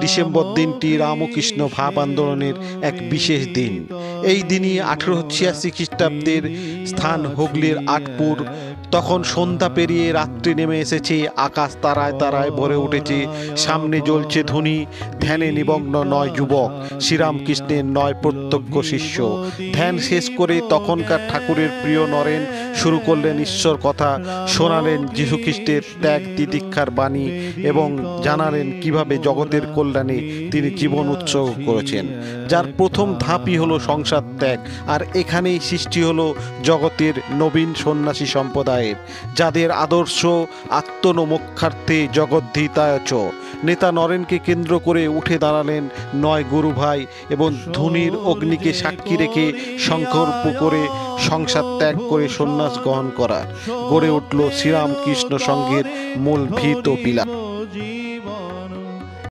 December দিনটি রামকৃষ্ণ ভাব আন্দোলনের এক বিশেষ দিন। এই দিনই 1886 খ্রিস্টাব্দের স্থান হুগলির আটপুর। তখন সন্ধ্যা পেরিয়ে রাত্রি নেমে এসেছে, আকাশ তারায় তারায় ভরে উঠেছে, সামনে জ্বলছে ধুনি। ধ্যানে নিমগ্ন 9 যুবক, শ্রীরামকৃষ্ণের 9 প্রত্যক্ষ শিষ্য। ধ্যান শেষ করে তখনকার ঠাকুরের প্রিয় নরেন শুরু করলেন ঈশ্বর কথা, শোনালেন যীশুখ্রিস্টের ত্যাগ তিতিক্ষার বাণী এবং জানালেন কিভাবে জগতের কল্যাণে তিনি জীবন উৎসর্গ করেছেন, যার প্রথম ধাপই হলো সংসার ত্যাগ। আর এখানেই সৃষ্টি হলো জগতের নবীন সন্ন্যাসী সম্প্রদায়ের, যাদের আদর্শ আত্মনমোক্ষার্থে জগদ্ধিতায়চ। নেতা নরেনকে কেন্দ্র করে উঠে দাঁড়ালেন 9 গুরু ভাই এবং ধুনির অগ্নিকে সাক্ষী রেখে সংকল্প করে সংসার ত্যাগ করে সন্ন্যাস গ্রহণ করার গড়ে উঠল শ্রীরামকৃষ্ণ সংঘের মূল ভিত ও পিলার।